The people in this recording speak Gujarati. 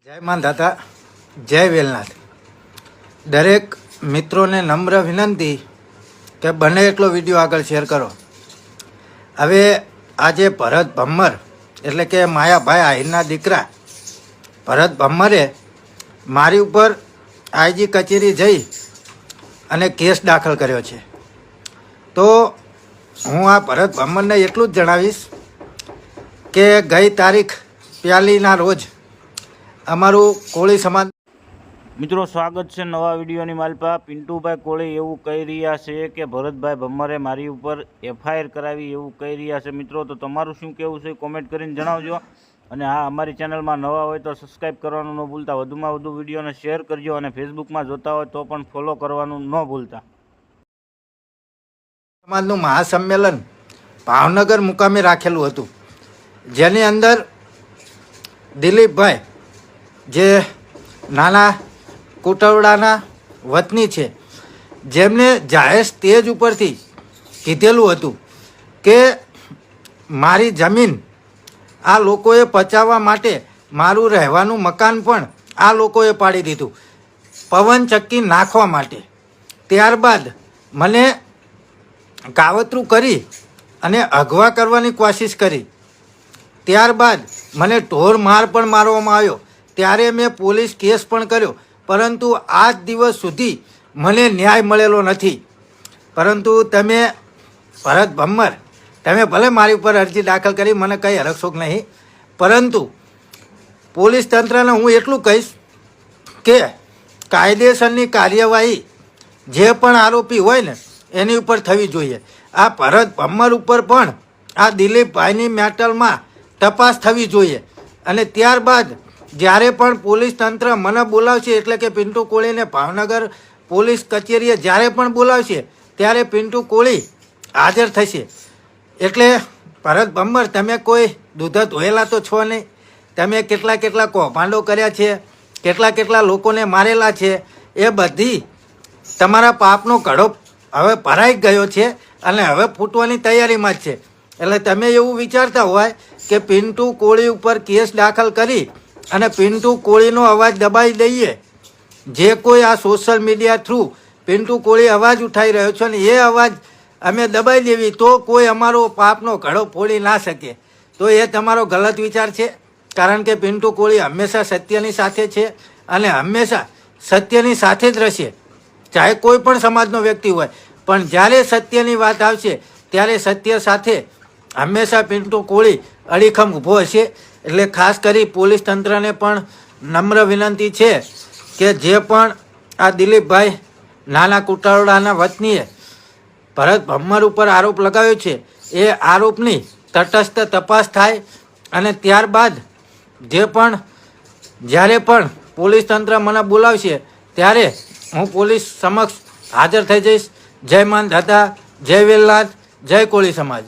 જય માંધાતા, જય વેલનાથ. દરેક મિત્રોને નમ્ર વિનંતી કે બને એટલો વિડીયો આગળ શેર કરો. હવે આજે ભરત ભમ્મર એટલે કે માયાભાઈ આહિરના દીકરા ભરત ભમ્મરે મારી ઉપર આઈજી કચેરી જઈ અને કેસ દાખલ કર્યો છે. તો હું આ ભરત ભમ્મરને એટલું જ જણાવીશ કે ગઈ તારીખ 2ના રોજ અમારું કોળી સમાજ મિત્રો સ્વાગત છે નવા વિડીયોની માલપા. પિન્ટુભાઈ કોળી એવું કહી રહ્યા છે કે ભરતભાઈ ભમ્મરે મારી ઉપર એફઆઈઆર કરાવી એવું કહી રહ્યા છે. મિત્રો તો તમારું શું કહેવું છે કોમેન્ટ કરીને જણાવજો. અને હા, અમારી ચેનલમાં નવા હોય તો સબસ્ક્રાઈબ કરવાનું ન ભૂલતા, વધુમાં વધુ વિડીયોને શેર કરજો અને ફેસબુકમાં જોતા હોય તો પણ ફોલો કરવાનું ન ભૂલતા. સમાજનું મહાસંમેલન ભાવનગર મુકામે રાખેલું હતું, જેની અંદર દિલીપભાઈ જે નાના કુટવડાના વતની છે, જેમને જાહેર સ્ટેજ ઉપરથી કીધેલું હતું કે મારી જમીન આ લોકોએ પચાવવા માટે મારું રહેવાનું મકાન પણ આ લોકોએ પાડી દીધું પવનચક્કી નાખવા માટે. ત્યારબાદ મને કાવતરું કરી અને અગવા કરવાની કોશિશ કરી. ત્યારબાદ મને ઢોર માર પણ મારવામાં આવ્યો. ત્યારે મેં પોલીસ કેસ પણ કર્યો, પરંતુ આજ દિવસ સુધી મને ન્યાય મળેલો નથી. પરંતુ તમે ભરત ભમ્મર, તમે ભલે મારી ઉપર અરજી દાખલ કરી, મને કંઈ હરકશોક નહીં, પરંતુ પોલીસ તંત્રને હું એટલું કહીશ કે કાયદેસરની કાર્યવાહી જે પણ આરોપી હોય ને એની ઉપર થવી જોઈએ. આ ભરત ભમ્મર ઉપર પણ આ દિલીપભાઈની મેટલમાં તપાસ થવી જોઈએ. અને ત્યારબાદ જ્યારે પણ પોલીસ તંત્ર મને બોલાવશે, એટલે કે પિન્ટુ કોળીને ભાવનગર પોલીસ કચેરીએ જ્યારે પણ બોલાવશે ત્યારે પિન્ટુ કોળી હાજર થશે. એટલે ભરત ભમ્મર, તમે કોઈ દૂધ ધોયેલા તો છો નહીં. તમે કેટલા કૌભાંડો કર્યા છે, કેટલા લોકોને મારેલા છે, એ બધી તમારા પાપનો ઘડો હવે ભરાઈ ગયો છે અને હવે ફૂટવાની તૈયારીમાં જ છે. એટલે તમે એવું વિચારતા હોય કે પિન્ટુ કોળી ઉપર કેસ દાખલ કરી અને પિન્ટુ કોળીનો અવાજ દબાઈ દઈએ, જે કોઈ આ સોશિયલ મીડિયા થ્રુ પિન્ટુ કોળી અવાજ ઉઠાવી રહ્યો છે અને એ અવાજ અમે દબાઈ દેવી તો કોઈ અમારો પાપનો ઘડો ફોડી ના શકે, તો એ તમારો ગલત વિચાર છે. કારણ કે પિન્ટુ કોળી હંમેશા સત્યની સાથે છે અને હંમેશા સત્યની સાથે જ રહેશે, ચાહે કોઈ પણ સમાજનો વ્યક્તિ હોય. પણ જ્યારે સત્યની વાત આવશે ત્યારે સત્ય સાથે હંમેશા પિન્ટુ કોળી અડીખમ ઊભો હશે. એટલે ખાસ કરી પોલીસ તંત્રને પણ નમ્ર વિનંતી છે કે જે પણ આ દિલીપભાઈ નાના કુટારડાના વતનીએ ભરત ભમ્મર ઉપર આરોપ લગાવ્યો છે, એ આરોપની તટસ્થ તપાસ થાય અને ત્યારબાદ જ્યારે પણ પોલીસ તંત્ર મને બોલાવશે ત્યારે હું પોલીસ સમક્ષ હાજર થઈ જઈશ. જય માંધાતા, જય વેલનાથ, જય કોળી સમાજ.